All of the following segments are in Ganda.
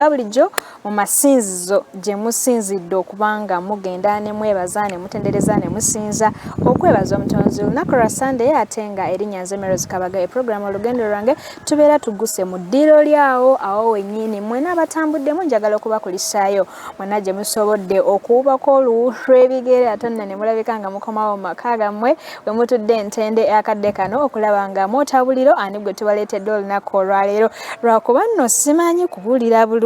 bulijjo mu masinzizo gye musinzidde okubanga mugenda ne mwebaza ne mutendereza ne musinza okwebaza omutonzi olunaku lwa Sunday ate nga erinnya nze Meros Kabaga programu olugendo lwange tubeera tugguse mu ddiro lyawo awo wennyini mwena abatambuddemu njagala okubakulisaayo mwena gye musobodde okuwubako oluwu lw'ebigere ate nno ne mulabika nga mukomawo mu maka gammwe we mutudde entende akadde kano okulaba nga mwota buliro ani gwe tubaleetedde olunaku olwaleero lwakuba nno simanyi kubuulira bulungi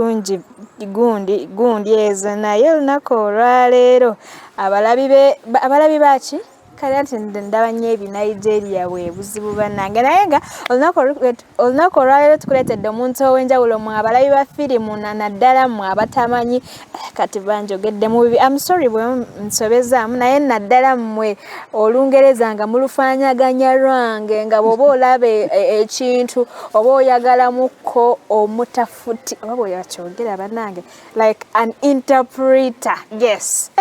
gundi ezo naye olunaku olwaleero abalabi baki kale ati ndaba nnyo ebinigeria bwe buzibu bannange naye nga olunaku olwaleero tukuleetedde omuntu ow'enjawulo mwe abalabi ba firimu naddala mwe abatamanyi kati banjogedde mu bibi I'm sorry bwe nsobezaamu naye naddala mmwe Olungereza nga mulufaanyaganya lwange nga bw'oba olaba ekintu oba oyagalamukko omutafuti oba bweyakyogera bannange like an interpreter yes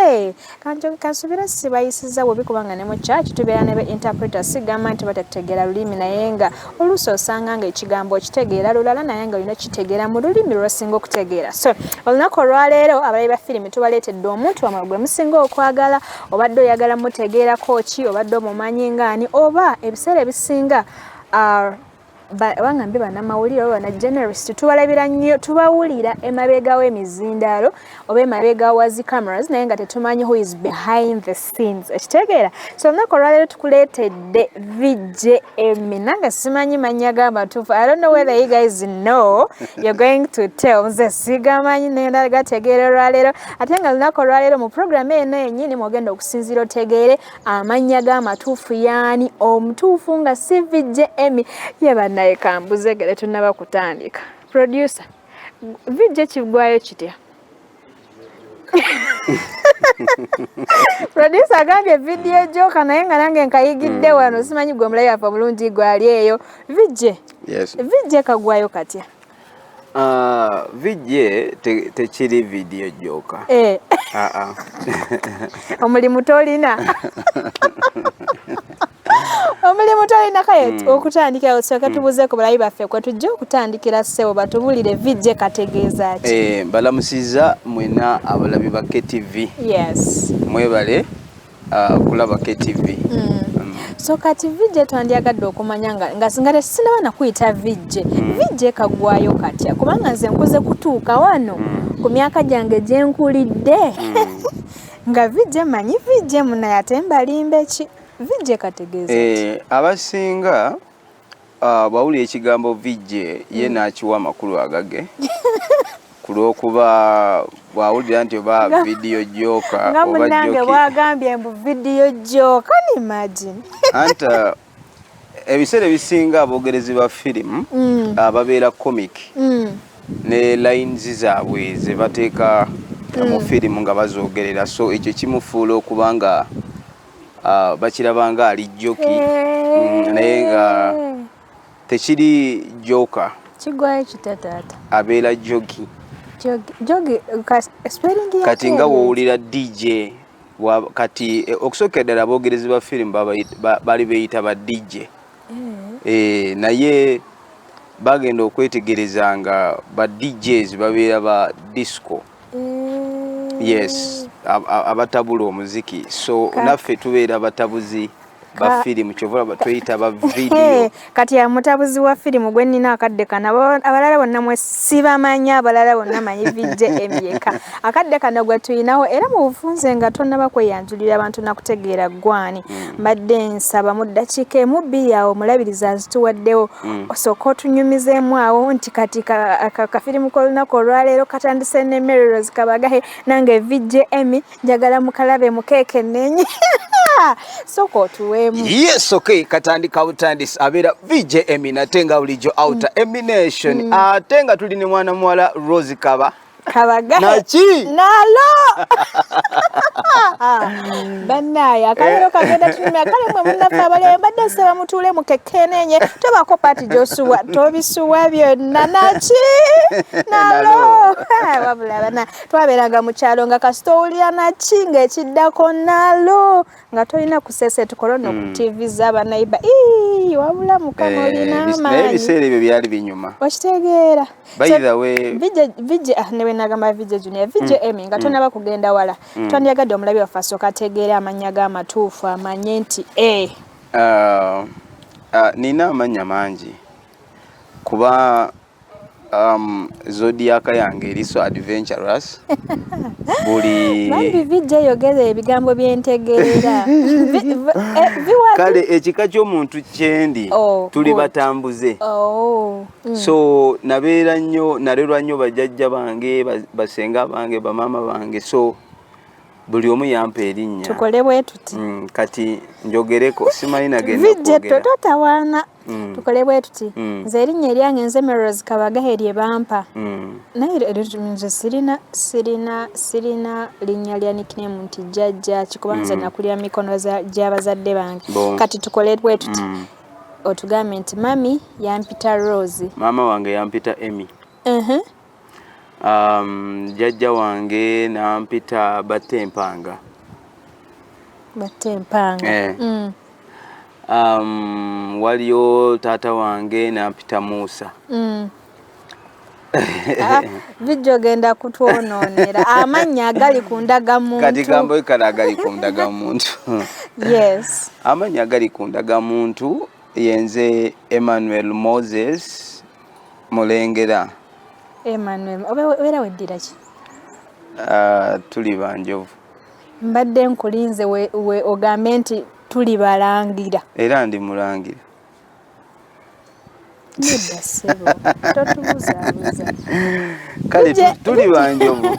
kansubira sibayisiza bwe bikuba nga ne mu church tubeera ne interpreter sigamba nti batategeera lulimi naye nga oluusi osanga nga ekigambo okitegeera lulala naye nga olina kitegeera mu lulimi lw'osinga okutegeera so olunaku olwaleero abalabi ba firimu tubaleetedde omuntu wamwe gwe musinga okwagala obadde oyagala mutegeerako ki obadde omumanyi ngaani oba ebiseera ebisinga bangambi bannamawulire oba banna generalist tubalabira nnyo tubawulira emabega w'emizindaalo oba emabega wa zi cameras naye nga tetumanyi who is behind the scenes ekitegeera so olunaku olwaleero tukuleetedde VJM nange simanyi mannya g'amatuufu I don't know whether you guys know you're going to tell nze sigamanyi naye ndagategeera olwaleero ate nga olunaku olwaleero mu programu eno yennyini mwogenda okusinziira otegeere amannya g'amatuufu yaani omutuufu nga si VJM ye naye kambuze gale tunaba kutandika producer VJ kigwayo kitya producer agambye video joka naye nga nange nkayigidde wano simanyi gwe mulayi afa bulungi gwali eyo VJ yes VJ kagwayo katya VJ tekiri video joka omulimu tolina omulimu tolina kale okutandikira osooka tubuzeeko balabi baffe kwe tujja okutandikira ssebo batubulire VJ kategeeza ki mbalamusiza mwena abalabi ba KTV yes mwebale kulaba KTV so kati VJ twandyagadde okumanya nga singa tesinaba nakuyita VJ VJ kagwayo katya kubanga nze nkuze kutuuka wano ku myaka gyange gye nkulidde nga VJ manyi VJ munaye ate mbalimbe ki VJ kategeeza abasinga bawulira ekigambo VJ ye n'akiwa amakulu agage kulwokuba bwawulira nti oba video joka nga munange bwagambye mbu video joka ni imagine anta ebiseera ebisinga abogerezi ba firimu ababeera comic ne lines zaabwe ze bateeka mu firimu nga bazoogerera so ekyo kimufuula okuba nga bakirabanga ali joki naye nga tekiri joka kigwayo kitataata abeera jogi spelling kati nga woowulira DJ kati okusooka ddala abogerezi ba firimu bali beeyita ba DJ naye bagenda okwetegereza nga ba DJs babeera ba disco yes abatabula omuziki so naffe tubeera batabuzi ba firimu kyova tuyita ba video kati amutabuzi wa firimu gwe nnina akadde kana abalala bonna mwe sibamanya abalala bonna manyi VJ emyeka akadde kano gwe tuyinawo era mu bufunze nga tonnaba kweyanjulira abantu nakutegeera gwani mbadde nsaba mu ddakiika emu bbiri awo omulabiriza azituwaddewo osooka otunyumizeemu awo nti kati kafirimu k'olunaku olwaleero katandise ne Meros Kabagahe nange VJM njagala mukalabe mukeeke nenyi soko otuweemu yes okay katandika butandisi abeera VJM nate nga bulijjo outer emination ate nga tuli ne mwana muwala Rose Kaba Kabaga Naki nalo bannaye akalero kagenda tulime akale mwe munaffe abali mbadde nsaba mutuule mukekenenye tobako paati gy'osuwa tobisuwa byonna naki nalo wabula bana twabeeranga mu kyalo nga kasita owulira naki ng'ekiddako nalo nga tolina kusese tukolono ku TV z'abanaiba wabula mukama olina amaanyi naye ebiseera ebyo byali binyuma okitegeera by the way vije newe nagamba vije junior vije emi nga tonaba kugenda wala twandiyagadde omulabi waffe asooka ategeera amannya g'amatuufu amanye nti nina amannya mangi kuba zodiaka yange eri so adventurous buli bambi vije yogera ebigambo byentegeera kale ekika ky'omuntu kyendi tuli batambuze so nalerwa nnyo bajjajja bange basenga bange bamama bange so buli omu yampa erinnya tukole bwe tuti kati njogereko simanyi nagenda vije totawaana tukole bwe tuti nze erinnya eryange nze Melrose Kabaga erye bampa naye nze sirina linnya lya nickname nti jjajja kikuba nze nakulira mikono gy'abazadde bange kati tukole bwe tuti otugambe nti mami yampita Rose maama wange yampita Emmy jjajja wange nampita Batempanga waliyo taata wange nampita Musa vijjo genda kutwonoonera amannya agali ku ndagamuntu kati gambo kale agali ku ndagamuntu yes amannya agali ku ndagamuntu yenze Emmanuel Moses Mulengera Emmanuel obeera weddira ki tuli banjovu mbadde nkulinze we ogambe nti tuli balangira era ndi mulangira nedda ssebo totubuzaabuza kale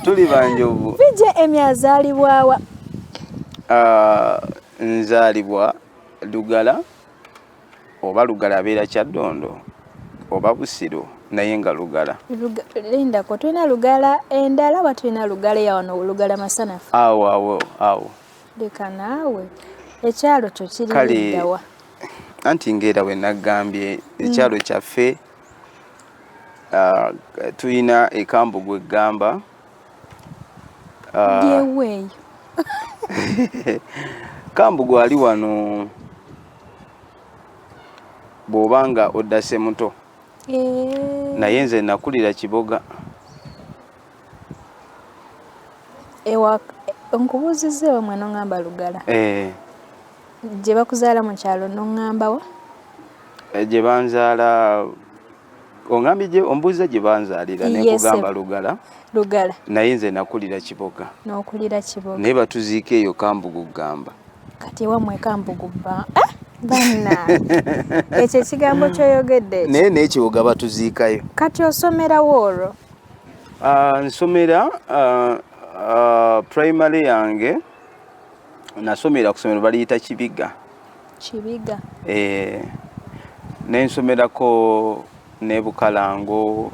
tuli banjovu vije Emmy azaalibwawa nzaalibwa Lugala oba Lugala abeera Kyaddondo oba Busiro naye nga Lugala linda ko tulina Lugala endala wa tulina Lugala yawano Lugala Masanafu awo leka naawe ekyalo kyo kiri liddawa anti ngera we nagambye ekyalo kyaffe tulina ekambugu egamba yeweeyo kambugu ali wano bw'obanga oddase muto naye nze nakulira Kiboga nkubuuzizza wamwe n'oŋŋamba Lugala gye bakuzaala mu kyalo n'oŋŋamba wa gye banzaala ongambye ombuuza gye banzaalira nekugamba Lugala naye nze nakulira Kiboga n'okulira Kiboga naye batuziika eyo Kambugu gamba kati wamwe Kambugu banna ekyo ekigambo kyoyogedde naye n'Ekiboga batuziikayo kati osomerawo olwo nsomera primary yange nasomera ku ssomero baliyita Kibiga nensomerako ne Bukalango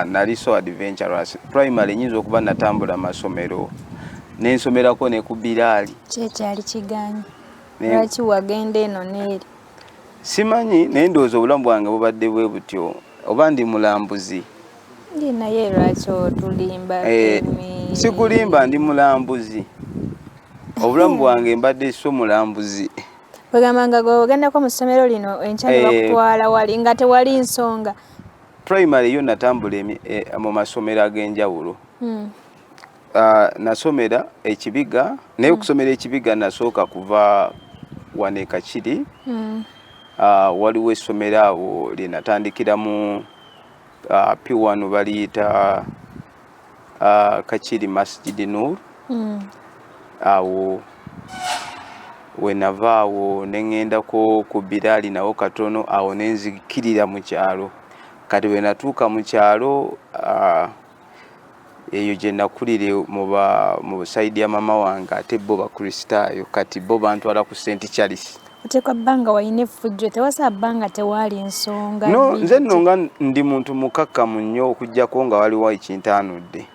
nali so adventurous primary nyinza okuba natambula masomero nensomerako ne ku Biraali kyekyali kiganyi lwaki wagenda eno neeri simanyi naye ndowooza obulamu bwange bubadde bwe butyo oba ndi mulambuzi naye lwaki otulimba sikulimba ndi mulambuzi obulamu bwange mbadde so mulambuzi bagambanga gwe ogendako mu ssomero lino enkya ne bakutwala wali nga tewali nsonga primary yo natambula mu masomero ag'enjawulo nasomera Ekibiga naye okusomera Ekibiga nasooka kuva wane Kakiri waliwo essomero awo lye natandikiramu P1 baliyita Kakiri Masjid Nur awo wenava awo neŋŋendako ku Biraali nawo katono awo nenzikirira mu kyalo kati we natuuka mu kyalo eyo gye nakulire mu saidi ya mama wange ate bo bakristaayo kati bo bantwala ku St. Charles oteekwa bbanga wayina effujjo tewasa bbanga tewaali ensonga no nze nno nga ndi muntu mukakkamu nnyo okuggyako nga waliwo ekintu anudde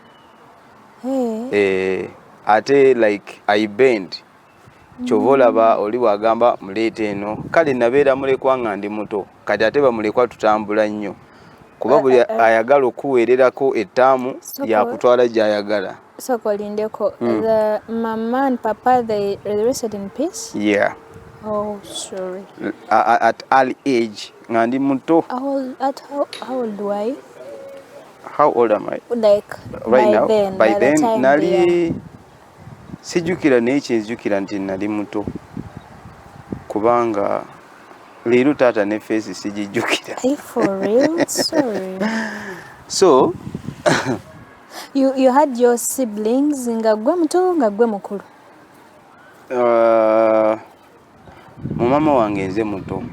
ate like I bend kyova olaba oli wagamba muleeta eno kale nabeera mulekwa nga ndi muto kati ate bamulekwa tutambula nnyo kuba buli ayagala okuweererako ettaamu yakutwala gy'ayagala. Soko lindeko the mama and papa they rested in peace. Yeah. Oh, sorry. At early age nga ndi muto. How old were you? How old am I? Like right now by the then time nali sijjukira naye kyenzijukira nti nali muto kubanga leero taata ne feesi sijijjukira. For real? Sorry. So you had your siblings nga gwe muto nga gwe mukulu? Mu mama wange nze muto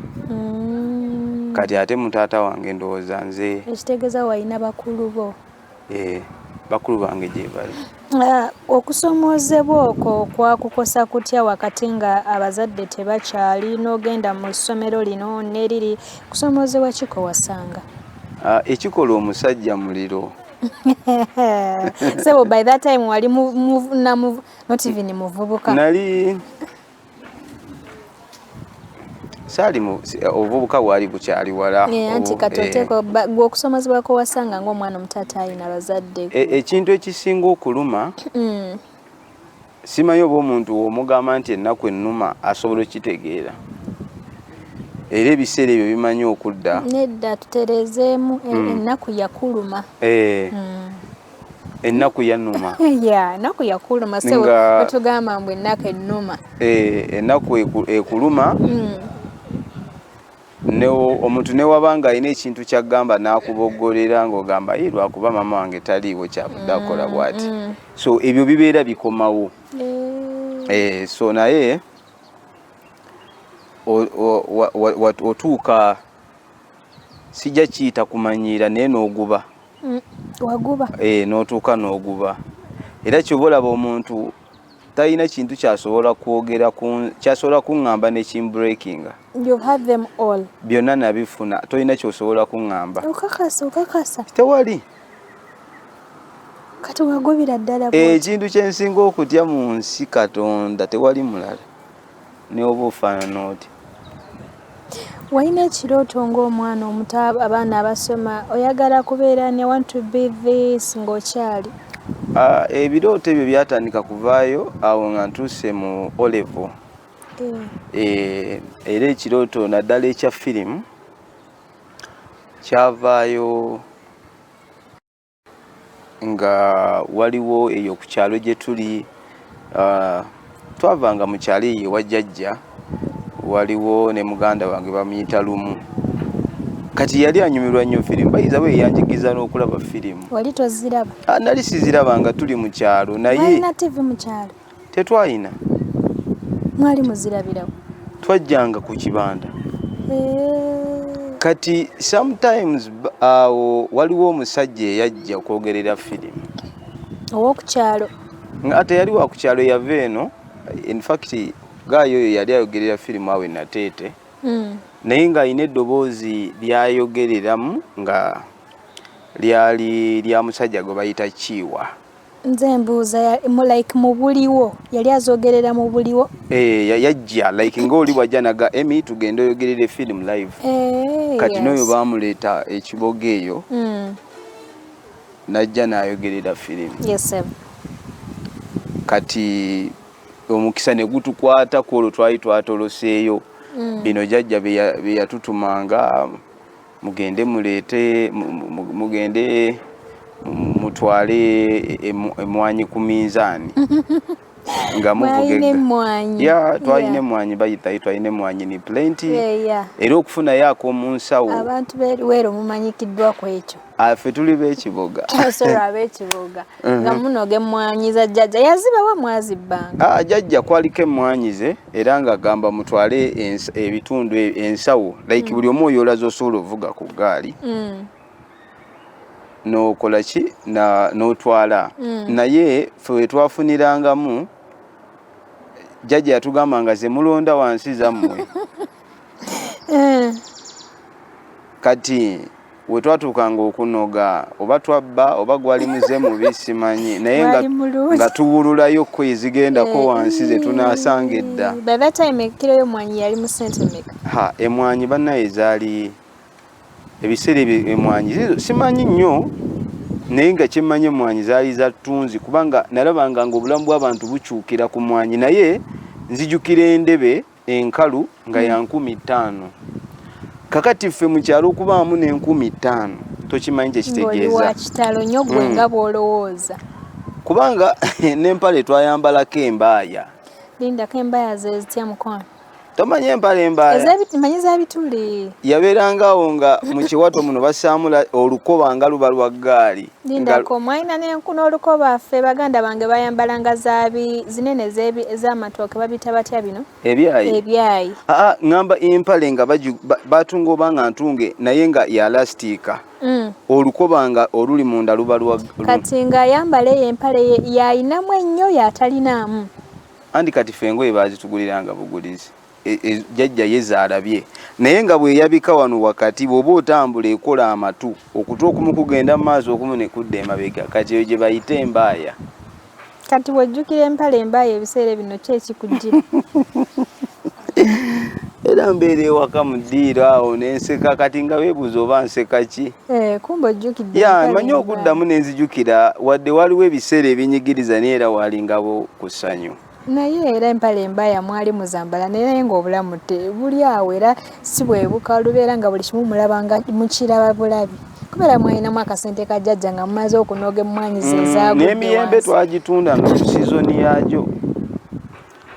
kati ate mutaata wange ndowooza nze. Ekitegeeza walina bakulu bo? Bakulu bange gye bali. Okusoomoozebwa okwo kwakukosa kutya wakati nga abazadde tebakyali n'ogenda mu ssomero lino n'eriri kusoomoozebwa kiko wasanga? Ekikola omusajja muliro. So by that time wali not even muvubuka? Nali saali obuvubuka bwali bukyali wala. Anti katoteeko gwe okusomozebwako wasanga ng'omwana omutaata ayina abazadde. Ekintu ekisinga okuluma simanyi oba omuntu omugamba nti ennaku ennuma asobola okitegeera era ebiseera ebyo bimanyi okudda. Nedda tutereezeemu ennaku yakuluma. Ennaku yannuma. Ennaku yakuluma so wetugamba mbu ennaku ennuma. Ennaku ekuluma omuntu newabanga alina ekintu kyagamba n'akuboggolera ng'ogamba lwakuba mama wange taliiwo kyabudde akola bw'ati. So ebyo bibeera bikomawo. So naye otuuka sijja kiyita kumanyiira naye n'oguba. Waguba? N'otuuka n'oguba. Era ky'oba olaba omuntu talina kintu kyasobola kwogera kyasobola kuŋŋamba ne kimbreakinga. You have them all? Byonna nabifuna tolina kyosobola kuŋŋamba. Okakasa? Tewali. Kati wagubira ddala bw'oti? Ekintu kyensinga okutya mu nsi Katonda tewali mulala ne oba ofaanana oti. Walina ekirooto ng'omwana omuto abaana abasoma oyagala kubeera ne want to be this ng'okyali? Ebirooto ebyo byatandika kuvaayo awo nga ntuuse mu O level. Era ekirooto naddala ekya firimu kyavaayo nga waliwo eyo ku kyalo gye tuli. Twavanga mu kyalo eyo ewa jjajja waliwo ne muganda wange bamuyita Lumu. Kati yali anyumirwa nnyo firimu bayiza bwe yanjigiza n'okulaba firimu. Wali toziraba? Nali siziraba nga tuli mu kyalo naye. Mwalina TV mu kyalo? Tetwalina. Mwali muzirabirawo? Twajjanga ku kibanda. Kati sometimes awo waliwo omusajja eyajja okwogerera firimu. Ow'oku kyalo? Ate yali wa ku kyalo yava eno. In fact gaayo oyo yali ayogerera firimu awo Nateete. Naye ng'alina eddoboozi lyayogereramu nga lyali lya musajja gwe bayita Kiiwa. Nze mbuuza like mu buliwo yali azogerera mu buliwo? Yajja like ng'oli wajja naga Emi tugende oyogerere firimu live. Kati n'oyo baamuleeta ekiboga eyo najja n'ayogerera firimu. Yes sir. Kati omukisa ne gutukwata ku olwo twali twatoloseeyo. Bino jjajja be yatutumanga mugende muleete mugende mutwale emwanyi ku minzaani nga muvuge. Ya twalina emwanyi bayita twalina emwanyi ni plenty. Era okufunayo ak'omunsawo abantu beeruweero mumanyikiddwa ku ekyo. Ffe tuli b'ekiboga. Sora ab'ekiboga nga munoga emmwanyi za jjajja yazibawa mwazibbanga? Jjajja kwaliko emmwanyi ze era ng'agamba mutwale ebitundu ensawo like buli omu oyo olaza osobola ovuga ku ggaali n'okola ki n'otwala. Naye ffe we twafunirangamu jjajja yatugamba nga ze mulonda wansi zammwe kati we twatuukanga okunoga oba twabba oba gwali muze mubi simanyi naye nga tuwululayo kko ezigendako wansi ze tunaasanga edda. By that time kilo y'omwanyi yali mu sente mmeka? Emwanyi bannaye zaali ebiseera ebyo emwanyi simanyi nnyo naye nga kyemmanyi emwanyi zaali za ttunzi kubanga nalabanga ng'obulamu bw'abantu bukyukira ku mwanyi naye nzijukira endebe enkalu nga ya 15,000. Kakati ffe mu kyalo okubaamu ne 15,000 tokimanyi kyekitegeeza. Ng'oli wa kitalo nnyo gwe nga bw'olowooza. Kubanga n'empale twayambalako embaaya. Lindako embaaya ze zitya mukwano? Tomanyi empale embaaya? Manyi za bituli. Yabeerangawo nga mu kiwato muno basaamula olukoba nga luba lwa ggaali. Lindako mwalina n'olukoba ffe baganda bange bayambalanga zinene ez'amatooke babita batya bino? Ebyayi. Ebyayi. Ngamba empale nga batunga oba nga ntunge naye nga ya lastika. Olukoba nga oluli munda luba lwa kati nga ayambala eyo empale yayinamu ennyo yatalinaamu. Andi kati ffe engoye baazituguliranga bugulizi. Jjajja yezaalabye naye nga bwe yabika wano wakati bw'oba otambula ekola amatu okutu okumu kugenda mu maaso okumu ne kudda emabega kati eyo gye bayita embaaya. Kati bw'ojjukira empale embaaya ebiseera bino ki ekikujjira? Era mbeera ewaka mu ddiiro awo n'enseka kati nga weebuuza oba nseka ki? Kumbe ojjukidde manyi okuddamu n'enzijukira wadde waliwo ebiseera ebinyigiriza naye era walingabo ku ssanyu. Naye era empale embaaya mwali muzambala naye ng'obulamu buli awo era si bwebuka olubeera nga buli kimu mulaba nga mukiraba bulabi. Kubeera mwalinamu akasente ka jjajja nga mumaze okunoga emmwanyi ze ezaagudde wansi. N'emiyembe twagitunda nga ku sizoni yaagyo.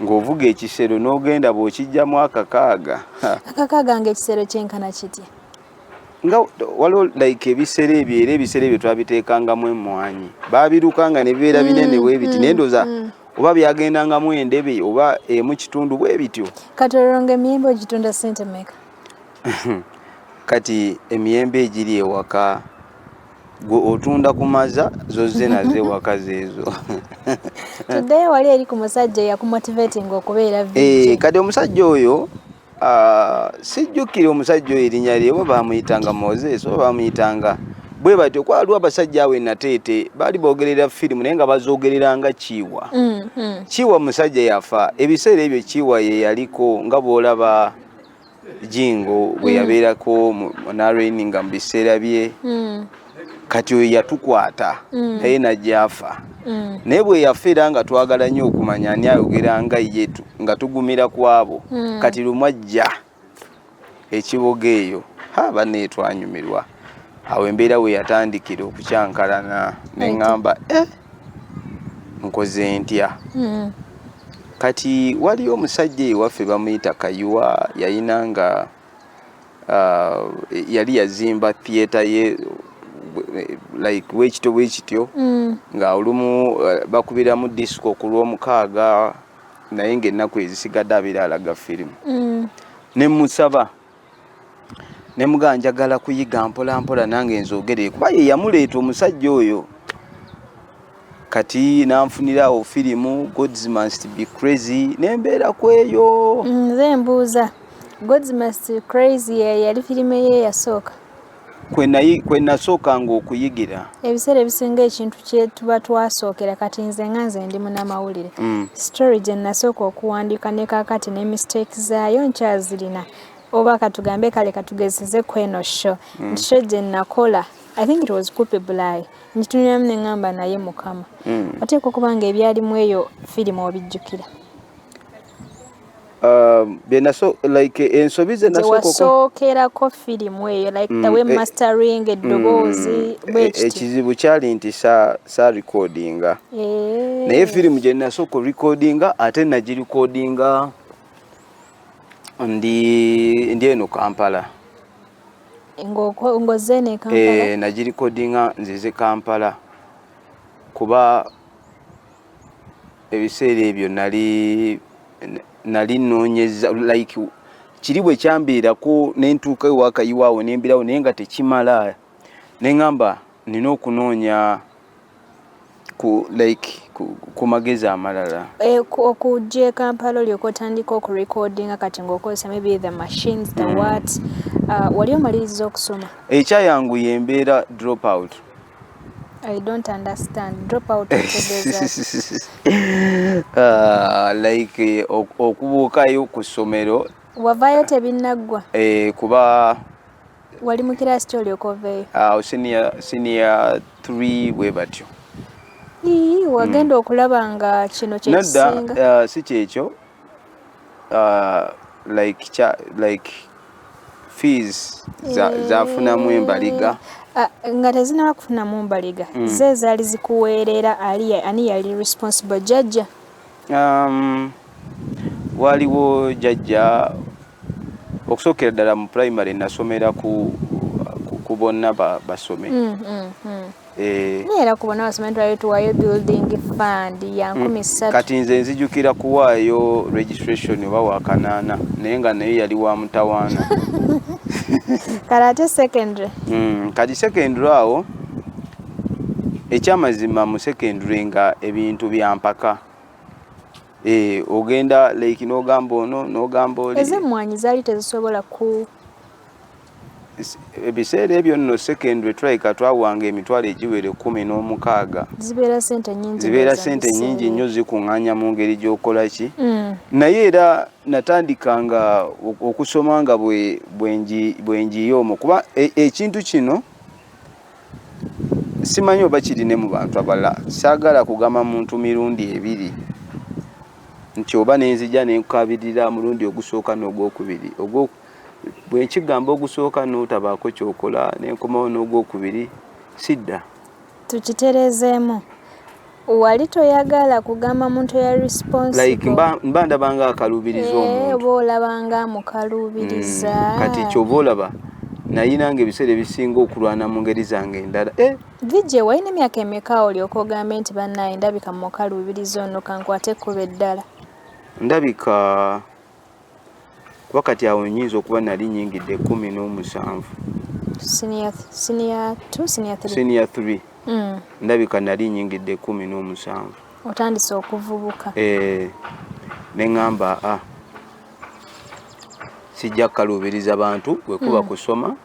Ng'ovuga ekisero n'ogenda bw'okijjamu akakaaga. Akakaaga ng'ekisero kyenkana kitya? Nga waliwo like ebiseera ebyo era ebiseera ebyo twabiteekangamu emmwanyi. Baabirukanga ne bibeera binene bwe biti naye ndowooza oba byagendangamu endebe oba emu kitundu bwe bityo. Kati olwo emiyembe ogitunda ssente mmeka? Kati emiyembe egiri ewaka gwe otunda ku maza zozze nazo ewaka zeezo. Tuddeyo wali eri ku musajja eyakumotivatinga okubeera vijje. Kati omusajja oyo sijjukira omusajja oyo erinnya lye oba baamuyitanga Moses oba baamuyitanga bwe batyo. Kwaliwo abasajja awo enateete baali boogerera firimu naye nga bazoogereranga Kiiwa. Kiiwa musajja yafa ebiseera ebyo Kiiwa ye yaliko nga bw'olaba Jingo bwe yabeerako Nareni nga mu biseera bye. Kati oyo yatukwata naye najja afa. Naye bwe yafa era nga twagala nnyo okumanya ani ayogera nga ye nga tugumira ku abo. Kati lumwajja ekiboga eyo banne twanyumirwa. Awo embeera we yatandikira okukyankalana ne ŋŋamba nkoze ntya. Kati waliyo omusajja ewaffe bamuyita Kayuwa yayina nga yali yazimba theatre ye like wekityo nga olumu bakubiramu disco ku Lwomukaaga naye ng'ennaku ezisigadde abeera alaga firimu. Ne musaba ne mugaa njagala kuyiga mpola mpola nange nzogere kuba ye yamuleeta omusajja oyo. Kati nanfunirawo firimu Gods Must Be Crazy nembeera kweyo. Nze mbuuza Gods Must Be Crazy yali firimu ye yasooka? Kwe nasookanga okuyigira. Ebiseera ebisinga ekintu kye tuba twasookera kati nze ndi munnamawulire. Story gye nasooka okuwandiika ne kaakati ne mistakes zaayo nkyazirina. Oba katugambe kale katugezeze kweno show. Show gye nakola I think it was Coupe Bulai. Njituniramu ne ŋŋamba naye Mukama. Oteekwa okubanga ebyalimu eyo firimu obijjukira. Like ensobi ze nasookerako firimu eyo like the way mastering eddoboozi ekizibu kyali nti sa recordinga. Naye firimu gye nasooka recordinga ate nagirecordinga ndi eno Kampala. Ngoze ne Kampala? Nagirecordinga nzize Kampala kuba ebiseera ebyo nali nnoonyeza like kiri bwe kyambeerako n'entuuka ewa Kayiwaawo nembirawo naye nga tekimala ne ŋŋamba nina okunoonya ku magezi amalala okujja Kampala olyoka otandika okurecordinga kati ng'okozesa maybe the machines the what wali omaliriza okusoma ekyayanguya embeera drop out. I don't understand drop out otegeeza like okubuukayo ku ssomero wavaayo tebinnagwa kuba wali mu kiraasi ki olyoka oveeyo senior 3 bwe batyo wagenda okulaba nga kino kyekisinga nadda si kyekyo like fees zafunamu embaliga nga tezinaba kufunamu mbaliga ze zaali zikuweerera ani yali responsible jjajja waliwo jjajja okusookera ddala mu primary nasomera ku bonna basome era ku bonna basome twali tuwaayo building fund ya 13 kati nze nzijukira kuwaayo registration oba wa 8 naye nga naye yali wa mutawaana karate secondary kati secondary awo ekyamazima mu secondary nga ebintu byampaka ogenda like n'ogamba ono n'ogamba oli ez'emmwanyi zaali tezisobola ku ebiseera ebyo nno secondary twaleka twawanga emitwalo egiwere 16 zibeera ssente nnyingi nnyo zikuŋŋaanya mu ngeri gy'okola ki naye era natandikanga okusoma nga bwe njiye omwo kuba ekintu kino simanyi oba kirine mu bantu abalala saagala kugamba muntu mirundi ebiri nti oba nenzija nenkukabirira mulundi ogusooka n'ogwokubiri bwe nkigamba ogusooka n'otabaako kyokola nenkomawo n'ogwokubiri sidda tukitereezeemu wali toyagala kugamba muntu ya responsible like mba ndabanga akalubiriza omuntu oba olabanga amukalubiriza kati kyova olaba naye nange ebiseera ebisinga okulwana mu ngeri zange endala vijje walina emyaka emeka olyoka ogambe nti bannaye ndabika mukalubiriza ono kankwate ekkuba eddala ndabika kuba kati awo nyinza okuba nali nyingidde 17 senior 3 ndabika nali nyingidde 17 otandise okuvubuka neŋŋamba sijja kukalubiriza bantu bwe kuba kusoma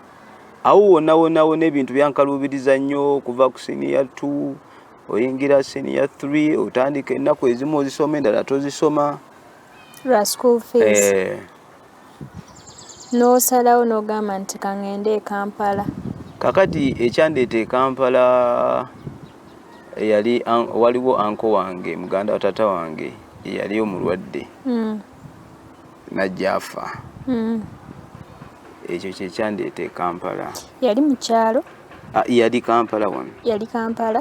awo wonna ebintu byankalubiriza nnyo okuva ku senior 2 oyingira senior 3 otandika ennaku ezimu ozisoma endala tozisoma lwa school fees n'osalawo n'ogamba nti kaŋŋende e Kampala kakati ekyandeeta e Kampala waliwo anko wange muganda wa tata wange yali omulwadde najja afa ekyo kyekyandeeta e Kampala yali mu kyalo yali Kampala wano yali Kampala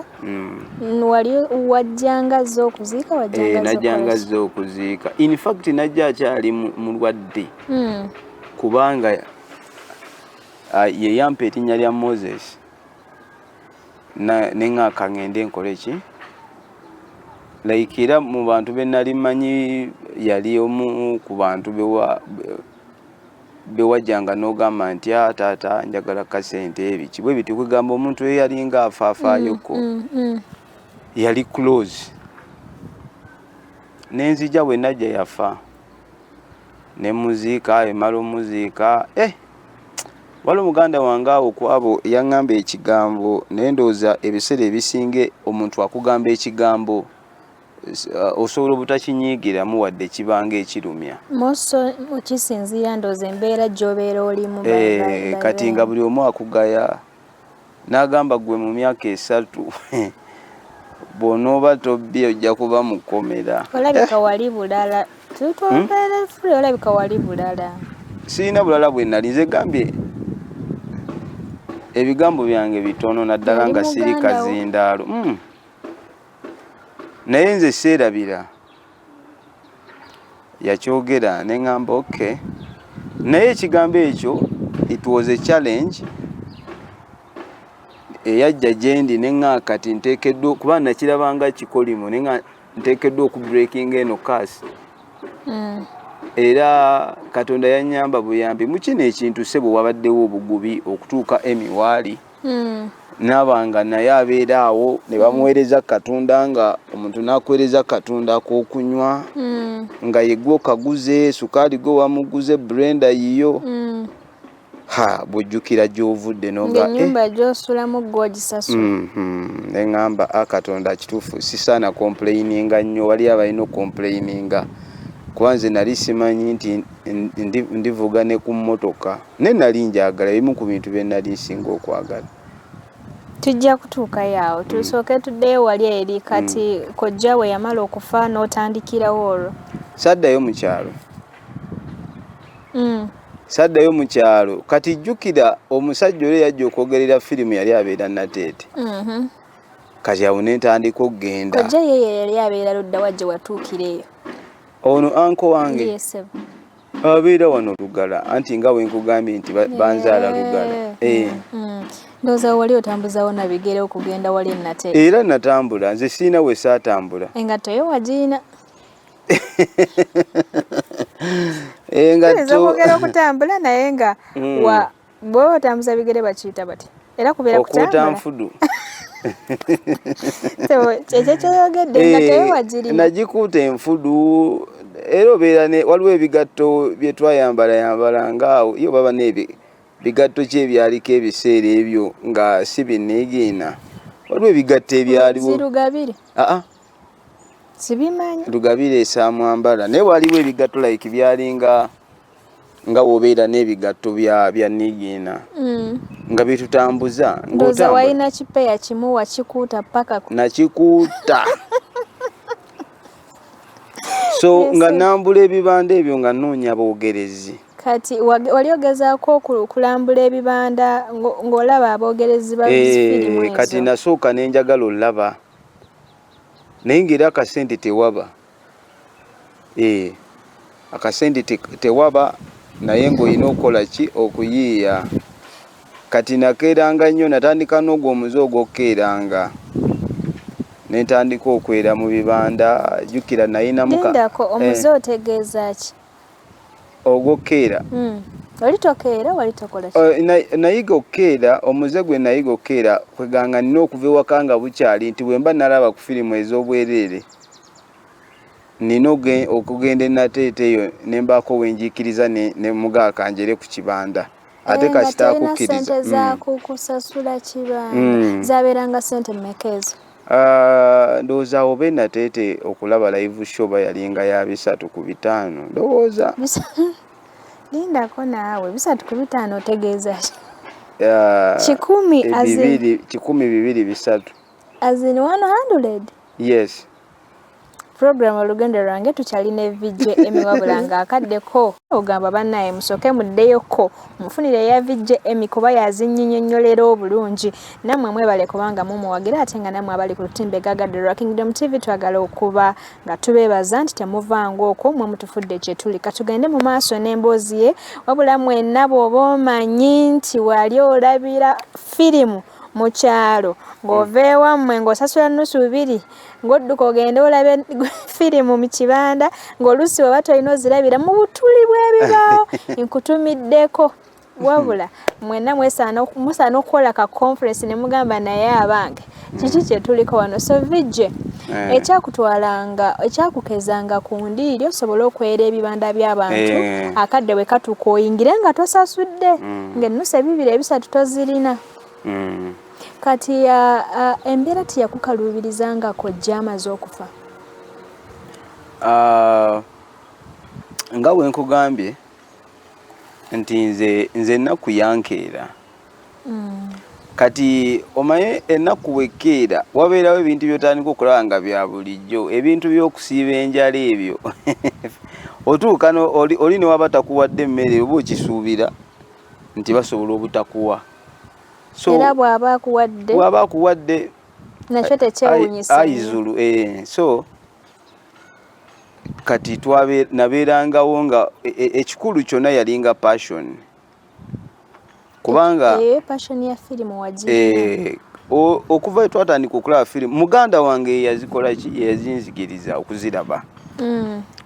wali wajjanga azze okuziika najjanga azze okuziika in fact najja akyali mulwadde kubanga ye yampa erinnya lya Moses neŋŋaaka ŋŋende nkole ki like era mu bantu be nali mmanyi yali omu ku bantu bewajjanga n'ogamba nti taata njagala kasente ebiki bwe biti kwegamba omuntu ye yalinga afaafaayoko yali close nenzija bwe najja yafa ne muziika emala omuziika wali omuganda wange awo kwabo yaŋŋamba ekigambo naye ndowooza ebiseera ebisinga omuntu akugamba ekigambo osobola obutakinyiigiramu wadde kibanga ekirumya kisinziira ndowooza embeera gy'obeera olimu kati nga buli omu akugaya n'agamba gwe mu myaka 3 bw'onooba tobbye ojja kuba mukomera olabika wali bulala olabika wali bulala sirina bulala bwe nali nze gambye ebigambo byange bitono naddala nga siri kazindaalo naye nze seerabira yakyogera neŋŋamba okay naye ekigambo ekyo it was a challenge eyajja gyendi neŋŋaaka ti nteekeddwa kuba nakirabanga kikolimo nenga nteekeddwa okubreakinga eno kasi era Katonda yannyamba buyambi mu kino ekintu sebo wabaddewo obugubi okutuuka emiwaali nabanga naye abeera awo ne bamuweereza katunda nga omuntu nakuweereza katunda k'okunywa nga yegwe okaguze sukaali gwe wamuguze blender yiyo bw'ojjukira gy'ovudde noga ennyumba gy'osulamu gw'ogisasula neŋŋamba katonda kituufu sisaana complaininga nnyo wali abalina complaininga kuba nze nali simanyi nti ndivuga ne ku mmotoka ne nali njagala ebimu ku bintu bye nali nsinga okwagala. Tujja kutuukayo awo tusooke tuddeyo wali eri kati kojja we yamala okufa n'otandikirawo olwo. Saddayo mu kyalo. Saddayo mu kyalo kati jjukira omusajja oli yajja okwogerera firimu yali abeera Nateete. Kati awo ne ntandika okugenda. Kojja ye yali abeera ludda wa gye watuukira eyo? Ono anko wange abeera wano Lugala anti nga bwe nkugambye nti banzaala Lugala. Ndowooza wali otambuzawo na bigere okugenda wali e Nateete. Era natambula nze sirina we saatambula. Engatto yo wagiina. Engatto okugera okutambula naye nga bwe otambuza bigere bakiyita bati. Era kubeera kutambula. Okuuta nfudu. Ekyo kyoyogedde engatto yo wagirina. Nagikuuta enfudu era obeera waliwo ebigatto bye twayambala ngaawo yo baba bigatto ki ebyaliko ebiseera ebyo nga si binneegiina. Waliwo ebigatto ebyaliwo. Zirugabire? Sibimanyi. Lugabire esaamwambala naye waliwo ebigatto like byalinga nga wobeera n'ebigatto bya niigiina nga bitutambuza ng'otambula. Walina kipeya kimu wakikuuta paka nakikuuta. So nga nambula ebibanda ebyo nga nnoonya boogerezi. Kati wali ogezaako kulambula ebibanda ng'olaba aboogerezi ba firimu ezo? Kati nasooka ne njagala olaba naye ng'era akasente tewaba. Akasente tewaba naye ng'olina okukola ki okuyiiya. Kati nakeeranga nnyo natandika n'ogwo omuze ogw'okkeeranga ne ntandika okwera mu bibanda jjukira nayinamu Lindako omuze otegeeza ki? Ogw'okkeera. Wali tokeera wali tokola ki? Nayiga okkeera omuze gwe nayiga okkeera kweganga nina okuva ewaka nga bukyali nti bwe mba nalaba ku firimu ez'obwereere nina okugenda e Nateete eyo ne mbaako wenjiikiriza ne mugaaka njere ku kibanda. Ate kasitaakukkiriza. Sente za kukusasula kibanda zabeeranga sente mmeka ezo? Ndowooza oba e Nateete okulaba live show bayalinga ya 3-5 ndowooza. Lindako naawe 3-5 otegeeza ki? 100 As in 100? Yes. Program olugendo lwange tukyalina VJ Emmy wabula ng'akaddeko ogamba bannaye musooke muddeyoko mufunire eya VJ Emmy kuba yazinnyinnyonnyolera obulungi nammwe mwebale kubanga mumuwagira ate nga nammwe abali ku lutimbe gagadde Kingdom TV twagala okuba nga tubeebaza nti temuvanga okwo mwe mutufudde gye tuli katugende mu maaso n'emboozi ye wabula mwenna bw'oba omanyi nti wali olabira firimu mu kyalo ng'ova ewammwe ng'osasula nnusu 2 ng'odduka ogende olabe firimu mu kibanda ng'oluusi bwe batolina ozirabira mu butuli bw'ebibaawo nkutumiddeko wabula mwenna musaana okukola ka conference ne mugamba naye abange kiki kye tuliko wano so VJ ekyakukezanga ku ndiiri osobole okwera ebibanda by'abantu akadde bwe katuuka oyingire nga tosasudde ng'ennusu 2-3 tozirina. Kati embeera teyakukaluubirizanga kojja amaze okufa? Nga bwe nkugambye nti nze ennaku yankeera. Kati omaye ennaku wekkeera wabeerawo ebintu by'otandika okulaba nga bya bulijjo ebintu by'okusiiba enjala ebyo otuuka oli ne waba takuwadde emmere oba okisuubira nti basobola obutakuwa. So era bw'aba akuwadde nakyo tekyewuunyisa aizulu. So kati nabeerangawo nga ekikulu kyonna yalinga passion kubanga passion ya firimu wagiina. Okuva twatandika okulaba firimu muganda wange yazikola ki yazinzigiriza okuziraba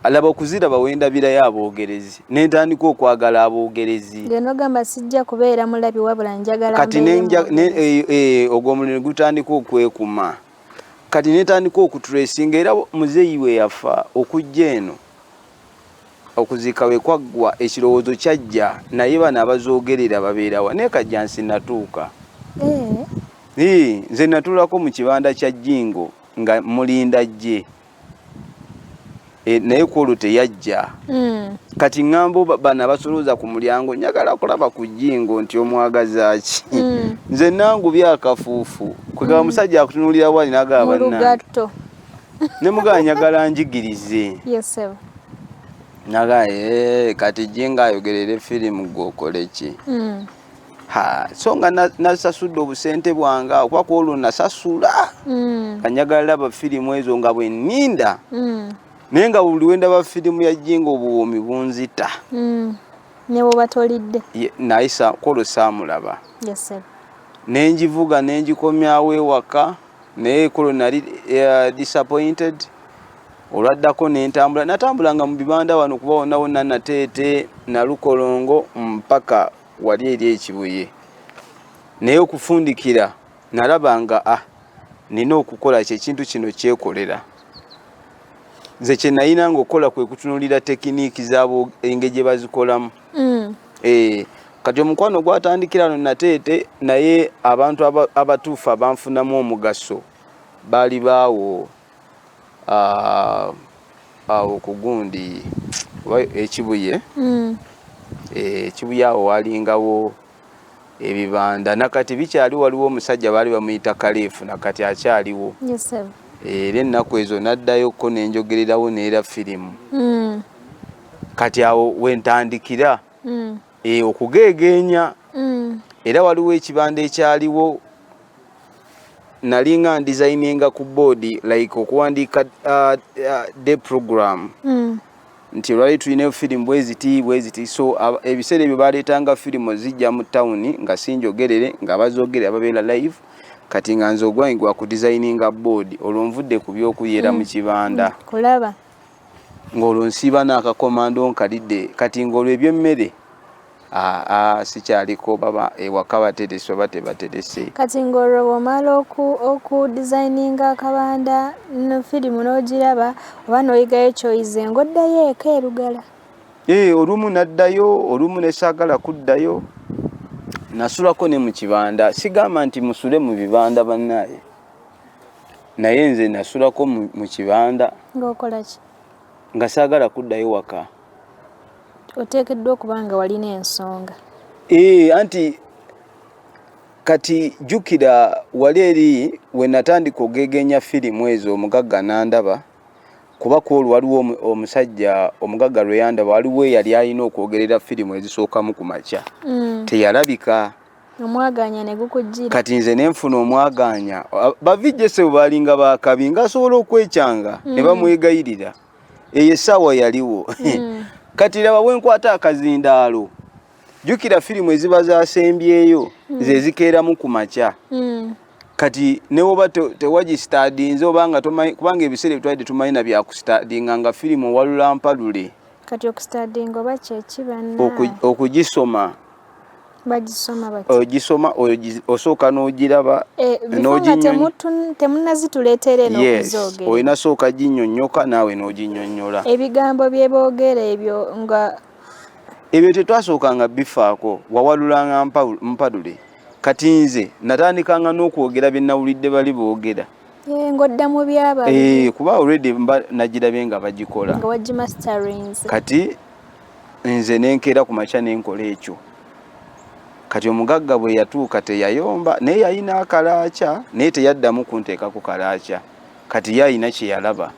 alaba okuziraba wendabirayo aboogerezi nentandika okwagala aboogerezi ngeno gamba sijja kubeera mulabi wabula njagala kati ogw'omuliro gutandika okwekuma kati netandika okuturesinga era muzeeyi we yafa okujja eno okuziika we kwaggwa ekirowoozo kyajja naye bano abazoogerera babeerawa naye kajja nsinatuuka nze natuulako mu kibanda kya Jingo nga mulinda jje naye kwolwo teyajja kati ŋŋamba bano abasolooza ku mulyango njagala kulaba ku Jingo nti omwagaza ki nze nangu byakafuufu kwegaba musajja akutunuulira wali nagaba bannange ne mugaba njagala njigirize naga kati Jingo ayogerere firimu gw'okole ki so nga nasasudde obusente bwange okuba kwolwo nasasula kanjagala laba firimu ezo nga bwe nninda naye nga buli wendaba firimu ya Jingo obuwoomi bunzita ne bwoba tolidde naye kwolwo saamulaba nenjivuga nenjikomyawo ewaka naye kwolwo nali disappointed olwaddako nentambula natambulanga mu bibanda wano kuba wonna wonna Nateete Nalukolongo mpaka wali eri ekibuye naye okufundikira nalabanga nina okukola kyekintu kino kyekolera nze kye nayina ngaokukola kwe kutunuulira tekiniiki zaabo engeri gye bazikolamu kati omukwano gwatandikira no Nateete naye abantu abatuufu abanfunamu omugaso baali baawo awo ku gundi ekibuye ekibuye awo walingawo ebibanda nakati bikyali waliwo omusajja baali bamuyita Kaleefu nakati akyaliwo era ennaku ezo naddayoko nenjogererawo neera firimu kati awo wentandikira okugeegenya era waliwo ekibanda ekyaliwo nalinga designinga ku boodi like okuwandiika the program nti lwali tulina firimu bweziti so ebiseera ebyo baleetanga firimu zijja mu tawuni nga sinjogerere nga bazoogere ababeera live kati nga nze ogwange gwa ku designinga board olwo nvudde ku by'okuyera mu kibanda kulaba ng'olwo nsiiba n'akakomando nkalidde kati ng'olwo eby'emmere sikyaliko baba ewaka baterese oba tebaterese kati ng'olwo bw'omala oku designinga akabanda no firimu n'ogiraba oba n'oyigayo kyoyize ng'oddayo eka erugala olumu naddayo olumu nesaagala kuddayo nasulako ne mu kibanda sigamba nti musule mu bibanda bannaaye naye nze nasulako mu kibanda ng'okola ki nga saagala kuddayo waka oteekeddwa okuba nga walina ensonga anti kati jjukira wali eri we natandika ogeegenya firimu ezo omugagga nandaba kuba kwolwo waliwo omusajja omugagga lwe yandaba waliwo eyali alina okwogerera firimu ezisookamu ku makya teyalabika omwaganya ne gukujjira kati nze nenfuna omwaganya bavijjese bwe baalinga bakabi ngaasobola okwekyanga ne bamwegayirira eyo essaawa yaliwo kati laba wenkwata akazindaalo jjukira firimu eziba zasembyeyo ze zikeeramu ku makya kati ne woba tewagisitadinze obanga tomanyi kubanga ebiseera ebitwalidde tumanyi na byakusitadinga nga firimu owalula mpalule kati okusitadinga oba kyekibanna okugisoma bagisoma bati ogisoma osooka n'ogiraba n'oginyonya temunnazituleetera eno okuzoogera olina sooka ginnyonnyoka naawe n'oginnyonnyola ebigambo bye boogera ebyo nga ebyo tetwasookanga bifaako wawalulanga mpalule kati nze natandikanga n'okwogera bye nawulidde bali boogera ng'odda mu byaba kuba already nagirabye nga bagikola nga wagimasterings kati nze nenkeera ku makya nenkola ekyo kati omugagga bwe yatuuka teyayomba naye yalina akalaaca naye teyaddamu kunteekako kalaaca kati ye alina kye yalaba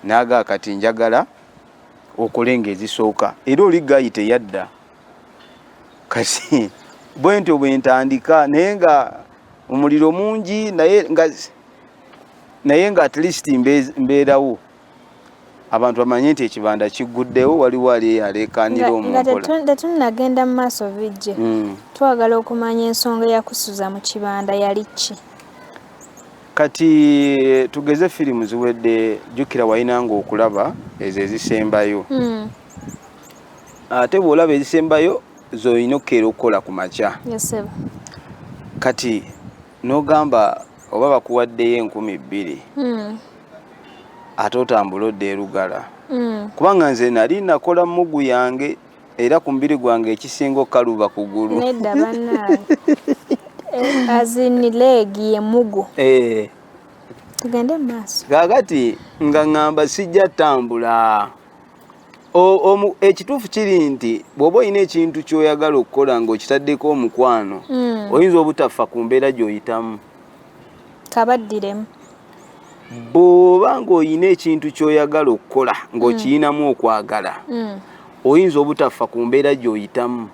naaga kati njagala okole ng'ezisooka era oli gayi teyadda kati bwe ntyo bwe ntandika naye nga omuliro mungi naye nga at least mbeerawo abantu bamanye nti ekibanda kigguddewo waliwo ali eyaleekaanira omunkola nga tetunnagenda mu maaso bijje twagala okumanya ensonga yakusuza mu kibanda yali ki kati tugeze firimu ziwedde jjukira wayinanga okulaba ezo ezisembayo ate bw'olaba ezisembayo z'olina okukeera okukola ku makya kati n'ogamba oba bakuwaddeyo 2,000 ate otambula odda erugala kubanga nze nali nakola mmugu yange era ku mubiri gwange ekisinga okaluba kugulu nedda bannange azini leegi emugu tugende mu maaso kaakati nga ŋŋamba sijja tambula ekituufu kiri nti bw'oba olina ekintu ky'oyagala okukola ng'okitaddeko omukwano oyinza obutafa ku mbeera gy'oyitamu kabaddiremu bw'oba ng'olina ekintu ky'oyagala okukola ng'okiyinamu okwagala oyinza obutafa ku mbeera gy'oyitamu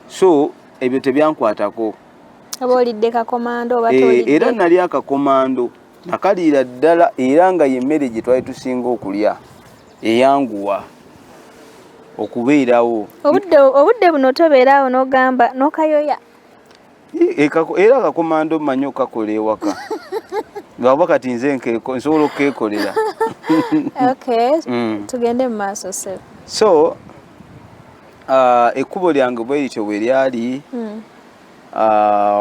so ebyo tebyankwatako oba olidde kakomando oba era nali akakomando nakaliira ddala era nga yemmere gye twali tusinga okulya eyanguwa okubeerawo obudde buno tobeerawo n'ogamba n'okayoya era akakomando mmanyi okakola ewaka ng'oba kati nze nsobola okukeekolera tugende mu maaso se so ekkubo lyange bwe lityo bwe lyali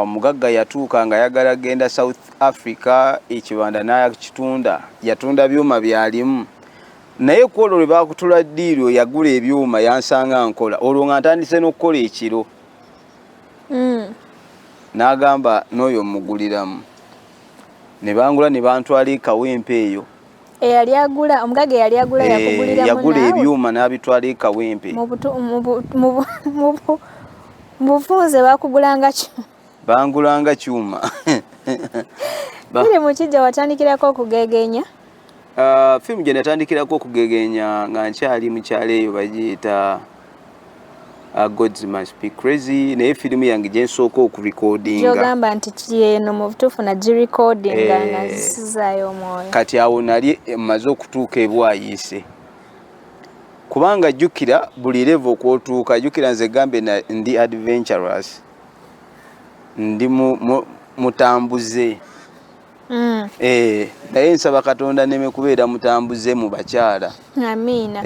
omugagga yatuuka nga ayagala genda South Africa ekibanda n'akitunda yatunda byuma byalimu naye ku olwo lwe baakutula ddiiro yagula ebyuma yansanga nkola olwo nga ntandise n'okukola ekiro n'agamba n'oyo mmuguliramu ne bangula ne bantwala ekawempe eyo eyali agula omugagga eyali agula yakuguliramu yagula ebyuma n'abitwala ekawempe mu bufunze bakugulanga bangulanga kyuma biri mu kijja watandikirako okugegenya firimu gye natandikirako okugegenya nga nkyali mukyalo eyo bagiyita Gods Must Be Crazy naye firimu yange gye nsooka okurekodinga gyogamba nti kyeno mu butuufu nagirekodinga nga zisizaayo omwoyo kati awo nali mmaze okutuuka ebwayise kubanga jjukira buli level kw'otuuka jjukira nze gambe ndi adventurous ndi mutambuze naye nsaba Katonda neme kubeera mutambuze mu bakyala amiina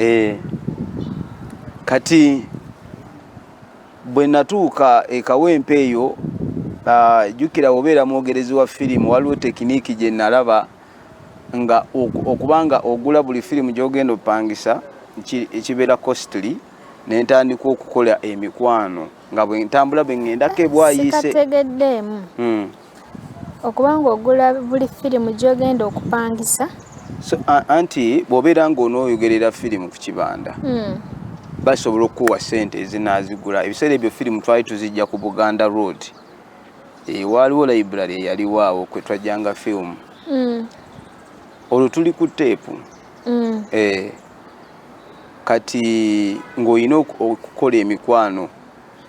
kati bwe natuuka ekawempe eyo jjukira obeera mwogerezi wa firimu waliwo tekiniiki gye nalaba nga okubanga ogula buli firimu gy'ogenda opangisa ekibeera costly nentandika okukola emikwano nga bwe ntambula bwe ŋŋendako ebwayise sikategeddeemu okubanga ogula buli firimu gy'ogenda okupangisa so anti bw'obeera ng'onooyogerera firimu ku kibanda basobola okukuwa sente ezinazigula ebiseera ebyo firimu twali tuzijja ku Buganda Road waaliwo library eyaliwo awo kwe twajjanga firimu olwo tuli ku teepu kati ng'olina okukola emikwano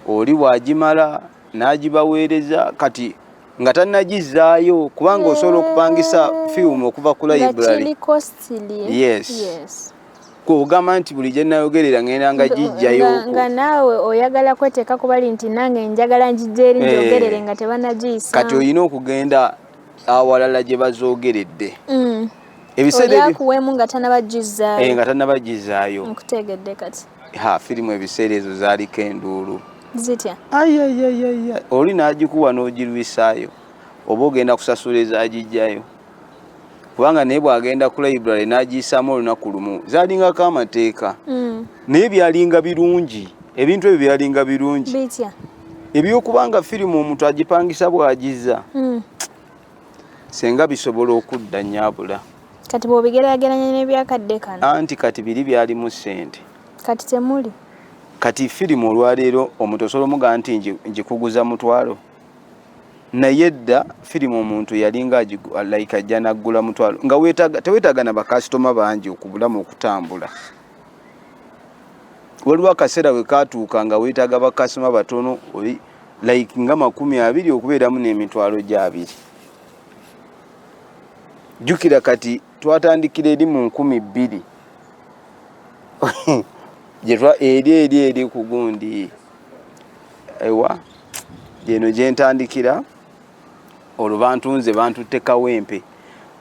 oli bw'agimala n'agibaweereza kati nga tannagizaayo kubanga osobola okupangisa firimu okuva ku library yes kugamba nti buli gye nayogerera ngenda nga gijjayo nga naawe oyagala kweteeka ku bali nti nange njagala njijja eri njogerere nga tebannagiyisa kati olina okugenda awalala gye bazoogeredde ebiserayakuweemu nga tannabagizaayo nkutegedde kati firimu ebiseera ezo zaaliko enduulu zitya oli n'agikuwa n'ogirwisaayo oba ogenda kusasula ezagijjayo kubanga naye bw'agenda ku library n'agiyisaamu olunaku lumu zaalingako amateeka naye byalinga birungi ebintu ebyo byalinga birungi ebyokubanga firimu omuntu agipangisa bw'agizza senga bisobola okudda nnyabula kati bw'obigeraageranya n'ebyakadde kano anti kati biri byalimu ssente kati temuli kati firimu olwaleero omuntu osobola omugamba nti njikuguza mutwalo naye edda firimu omuntu yalinga like ajja naggula mutwalo nga teweetaaga na bakasitoma bangi okubulamu okutambula waliwo akaseera we katuuka nga weetaaga bakasitoma batono like nga 20 okubeeramu n'emitwalo gya2 jjukira kati twatandikira eri mu 2000 eri ku gundi ewa gyeno gye ntandikira olwo bantunze bantutte kawempe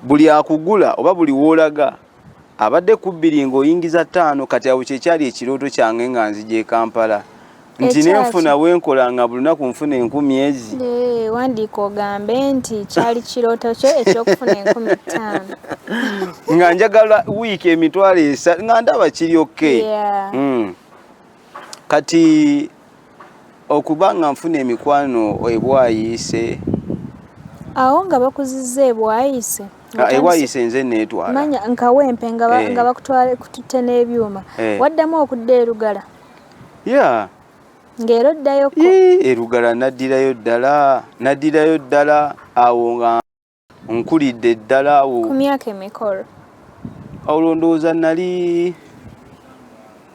buli akugula oba buli woolaga abadde ku bbiri ng'oyingiza 5 kati awo kyekyali ekirooto kyange nga nzija e Kampala nti nenfuna wenkola nga buli lunaku nfuna 10,000 wandiika ogambe nti kyali kirooto kyo ekyokufuna 5,000 nga njagala wiiki emitwalo 3 nga ndaba kiri okay. Kati okuba nga nfuna emikwano ebwayiise awo nga bakuzizza ebwayiise ebwayiise nze neetwala manya nkawempe nga bakutwala kututte n'ebyuma waddamu okudda erugala ng'ero oddayoko erugala naddirayo ddala awo nga nkulidde ddala awo ku myaka emikolo awo ndowooza nali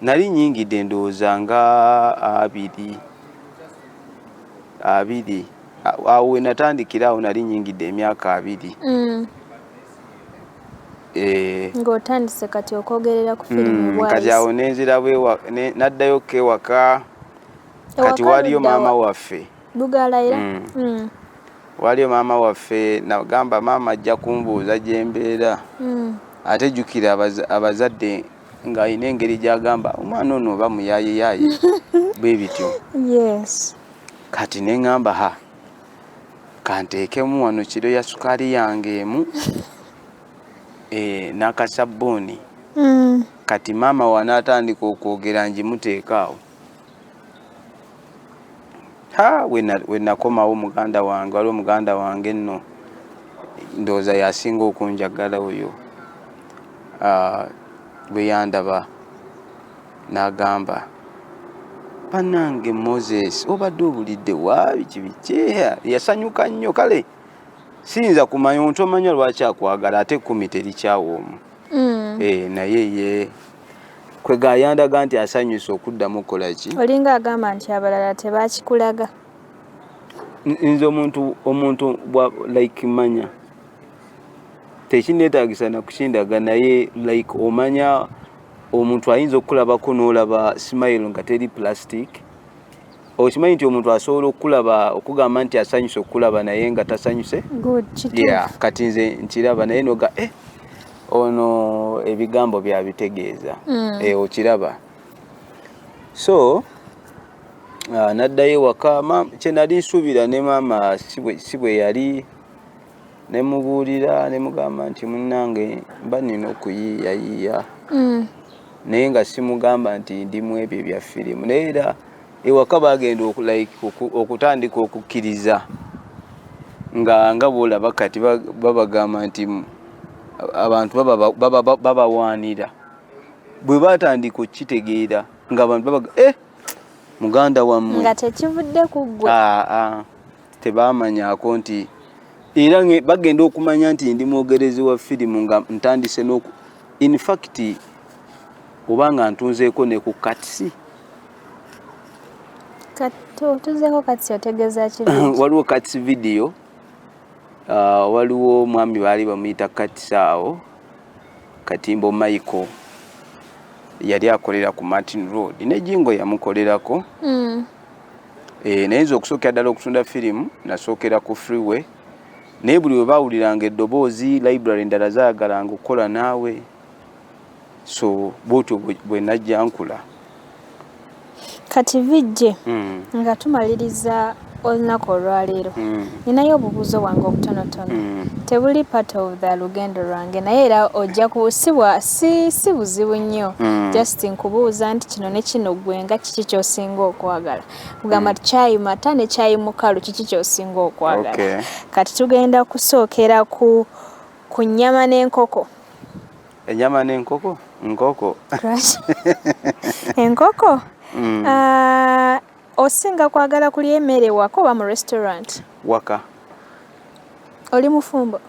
nyingidde ndowooza nga 2 awo we natandikira awo nali nyingidde emyaka 2 ng'otandise kati okwogerera ku firimu kati awo nenzirabwe naddayo kewaka kati waliyo maama waffe Bugala era waliyo maama waffe nagamba maama ajja kumbuuza gye mbeera ate jjukira abazadde ng'alina engeri gy'agamba omwana ono oba muyaayeyaye bwe bityo kati ne ŋŋamba kanteekemu wano kiro ya sukaali yange emu n'akasabbuuni kati maama wanaatandika okwogera njimuteekaawo we nakomawo muganda wange waliwo muganda wange nno ndowooza yasinga okunjagala oyo bwe yandaba n'agamba bannange Moses obadde obulidde waabi kibikyeya yasanyuka nnyo kale siyinza kumanya omuntu omanya lwaki akwagala ate 10 terikyawoomu naye ye kwega yandaga nti asanyuse okuddamu okukola ki olinga agamba nti abalala tebakikulaga nze omuntu like manya tekineetaagisa nakukindaga naye like omanya omuntu ayinza okulabako n'olaba smile nga teri plastic okimanyi nti omuntu asobola okulaba okugamba nti asanyuse okulaba naye nga tasanyuse kati nze nkiraba naye noga ono ebigambo byabitegeeza okiraba so naddayo waka kye nali nsuubira ne maama si bwe yali ne mubuulira ne mugamba nti munnange mba nina okuyiiyayiiya naye nga simugamba nti ndimu ebyo ebya firimu naye era ewaka bagenda okutandika okukkiriza nga boolaba kati babagamba nti abantu babawaanira bwe batandika okukitegeera ng'abantu babaga muganda wammwe nga tekivudde ku ggwe tebaamanyako nti era bagenda okumanya nti ndi mwogerezi wa firimu nga ntandise in fact oba nga ntunzeeko ne ku katisi tuzeeko katisi otegeeza ki waliwo katisi video waliwo mwami baali bamuyita katisi awo Katimbo Michael yali akolera ku Martin Road ne Jingo yamukolerako naye nze okusookera ddala okusunda firimu nasookera ku freeway naye buli we baawuliranga eddoboozi library endala zaagalanga okukola naawe so bwotyo bwe najja nkula kati bijje nga tumaliriza olunaku olwaleero ninayo obubuuzo bwange obutonotono tebuli part of the lugendo lwange naye era ojja kubusibwa si buzibu nnyo just nkubuuza nti kino ne kino gwe nga kiki ky'osinga okwagala kugamba ti kyayi mata ne kyayi mukalu kiki ky'osinga okwagala kati tugenda kusookera ku nnyama n'enkoko ennyama n'enkoko nkoko enkoko osinga kwagala kulya emmere waka oba mu restaurant waka oli mufumbo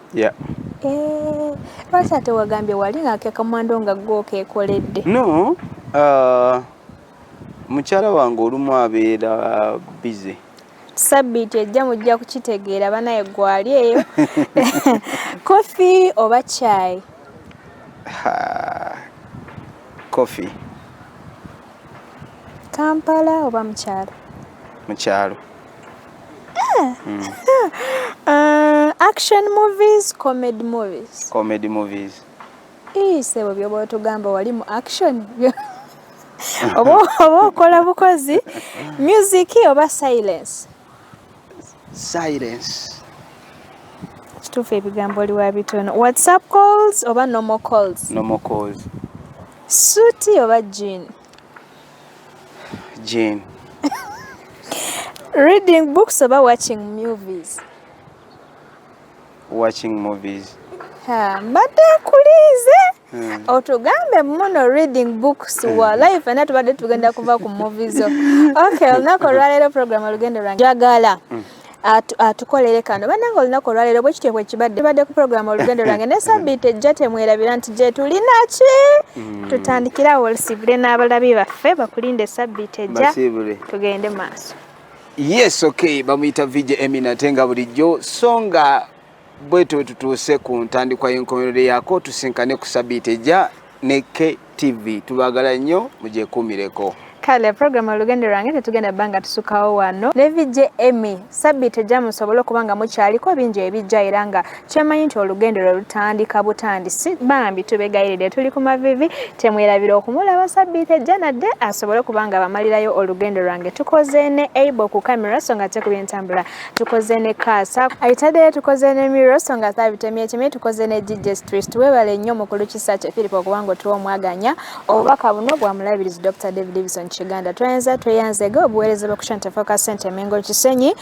lwaki ate wagambye wali ng'akekamwando nga gw'okeekoledde no mukyala wange olumu abeera bize sabbiiti ejja mujja kukitegeera banaye gwali eyo kofi oba caayi kofi Kampala oba mukyalo mukyalo action movies, comedy movies. Comedy movies. Sebo byobo tugamba wali mu action. Obo okola bukozi. Music oba silence. Silence. Kituufu ebigambo oli wa bitono. WhatsApp calls oba normal calls? Normal calls. Suit oba jean? Jean. Reading books oba watching movies? Watching movies. Mbadde nkuliize otugambe muno reading books wa life na tubadde tugenda kuva ku movies. Okay, olunaku olwaleero program olugendo lwange njagala atukolere kano bannange olunaku olwaleero bwe kityo bwe kibadde ku program olugendo lwange ne sabbiiti ejja temwerabira nti gye tulina ki tutandikirawo olusibule n'abalabi baffe bakulinde sabbiiti ejja tugende maaso. Yes, okay, bamuyita VJ Eminate nga bulijjo so nga bwetu tutuuse ku ntandikwa y'enkomerero yaako tusinkane ku sabbiiti ejja ne KTV tubagala nnyo mugyekuumireko. Kale program olugendo lwange tetugenda bbanga tusukawo wano ne VJ Emi sabbiiti ejja musobole okuba nga mukyaliko bingi ebijja era nga kyemanyi nti olugendo lwe lutandika butandisi bambi tubegayiridde tuli ku mavivi temwerabira okumulaba sabbiiti ejja nadde asobole okuba nga bamalirayo olugendo lwange. Tukoze ne Able ku kamera so nga tekubye ntambula, tukoze ne Kasa ayitaddeyo, tukoze ne Miro so nga thabitemyetemye, tukoze ne DJ Twist. Weebale nnyo mukulu Kisakye Philip okuba ng'otuwa omwaganya obubaka buno bwa mulabirizi Dr. David Davidson Chiganda. Twenza tweyanzega obuweereza bw'okushanta Focus Center Mengo Kisenyi